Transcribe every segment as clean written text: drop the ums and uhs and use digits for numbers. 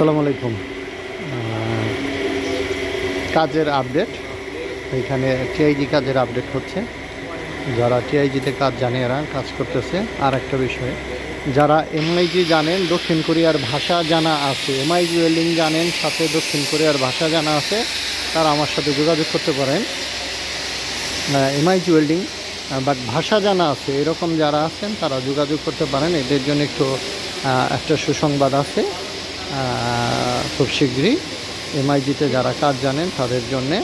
আসসালামু আলাইকুম। কাজের আপডেট, এখানে টিআইজি কাজের আপডেট হচ্ছে। যারা টিআইজিতে কাজ জানে এরা কাজ করতেছে। আর একটা বিষয়, যারা এমআইজি জানেন, দক্ষিণ কোরিয়ার ভাষা জানা আছে, এমআইজি ওয়েল্ডিং জানেন, সাথে দক্ষিণ কোরিয়ার ভাষা জানা আছে, তারা আমার সাথে যোগাযোগ করতে পারেন। এমআইজি ওয়েল্ডিং বাট ভাষা জানা আছে এরকম যারা আছেন তারা যোগাযোগ করতে পারেন। এদের জন্য একটু একটা সুসংবাদ আছে। খুব শীঘ্রই এমআইজিতে যারা কাজ জানেন তাদের জন্যে,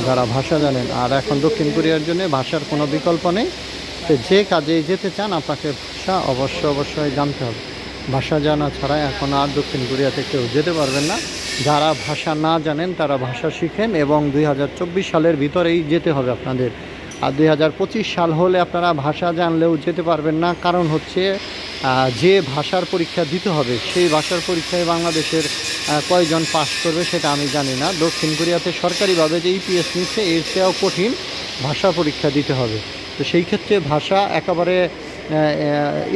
যারা ভাষা জানেন, আর এখন দক্ষিণ কোরিয়ার জন্য ভাষার কোনো বিকল্প নেই। তো যে কাজে যেতে চান আপনাকে ভাষা অবশ্যই জানতে হবে। ভাষা জানা ছাড়া এখন আর দক্ষিণ কোরিয়াতে কেউ যেতে পারবেন না। যারা ভাষা না জানেন তারা ভাষা শিখেন, এবং 2024 সালের ভিতরেই যেতে হবে আপনাদের। আর 2025 সাল হলে আপনারা ভাষা জানলেও যেতে পারবেন না। কারণ হচ্ছে যে ভাষার পরীক্ষা দিতে হবে সেই ভাষার পরীক্ষায় বাংলাদেশের কয়জন পাস করবে সেটা আমি জানি না। দক্ষিণ কোরিয়াতে সরকারিভাবে যে ইপিএস নিচ্ছে এর চেয়েও কঠিন ভাষা পরীক্ষা দিতে হবে। তো সেই ক্ষেত্রে ভাষা একেবারে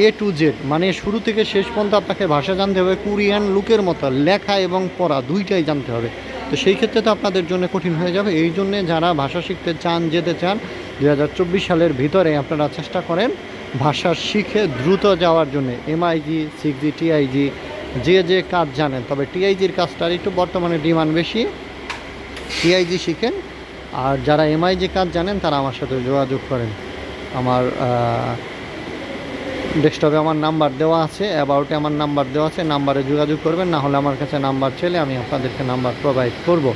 A to Z, মানে শুরু থেকে শেষ পর্যন্ত আপনাকে ভাষা জানতে হবে। কোরিয়ান লুকের মতো লেখা এবং পড়া দুইটাই জানতে হবে। তো সেই ক্ষেত্রে তো আপনাদের জন্য কঠিন হয়ে যাবে। এই জন্যে যারা ভাষা শিখতে চান, যেতে চান, 2024 সালের ভিতরে আপনারা চেষ্টা করেন ভাষা শিখে দ্রুত যাওয়ার জন্য। এমআইজি, 6G, টিআইজি যে কাজ জানেন, তবে টিআইজির কাজটার একটু বর্তমানে ডিমান্ড বেশি। টিআইজি শিখেন, আর যারা এমআইজি কাজ জানেন তারা আমার সাথে যোগাযোগ করেন। আমার ডেস্কটপে আমার নাম্বার দেওয়া আছে, অ্যাবাউটে আমার নাম্বার দেওয়া আছে, নাম্বারে যোগাযোগ করবেন। না হলে আমার কাছে নাম্বার চাইলে আমি আপনাদেরকে নাম্বার প্রোভাইড করব।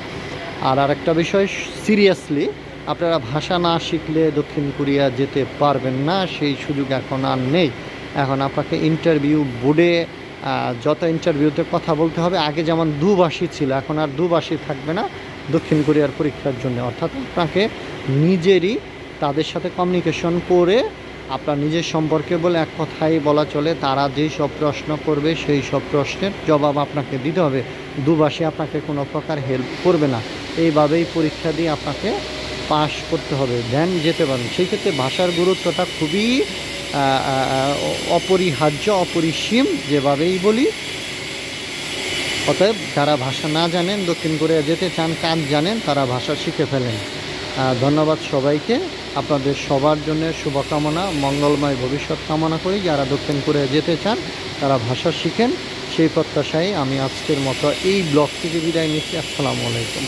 আর আরেকটা বিষয়, সিরিয়াসলি আপনারা ভাষা না শিখলে দক্ষিণ কোরিয়া যেতে পারবেন না, সেই সুযোগ এখন আর নেই। এখন আপনাকে ইন্টারভিউ বোর্ডে যত ইন্টারভিউতে কথা বলতে হবে, আগে যেমন দুভাষী ছিল এখন আর দুভাষী থাকবে না দক্ষিণ কোরিয়ার পরীক্ষার জন্য। অর্থাৎ আপনাকে নিজেরই তাদের সাথে কমিউনিকেশন করে আপনার নিজের সম্পর্কে বলে এক কথাই বলা চলে, তারা যেই সব প্রশ্ন করবে সেই সব প্রশ্নের জবাব আপনাকে দিতে হবে। দুভাষী আপনাকে কোনো প্রকার হেল্প করবে না। এইভাবেই পরীক্ষা দিয়ে আপনাকে পাশ করতে হবে, দেন যেতে পারেন। সেই ক্ষেত্রে ভাষার গুরুত্বটা খুবই অপরিহার্য, অপরিসীম, যেভাবেই বলি। অতএব যারা ভাষা না জানেন, দক্ষিণ কোরিয়া যেতে চান, কাজ জানেন, তারা ভাষা শিখে ফেলেন। ধন্যবাদ সবাইকে। আপনাদের সবার জন্য শুভকামনা, মঙ্গলময় ভবিষ্যৎ কামনা করি। যারা দক্ষিণ কোরিয়া যেতে চান তারা ভাষা শিখেন, সেই প্রত্যাশায় আমি আজকের মতো এই ব্লগ থেকে বিদায় নিচ্ছি। আসসালামু আলাইকুম।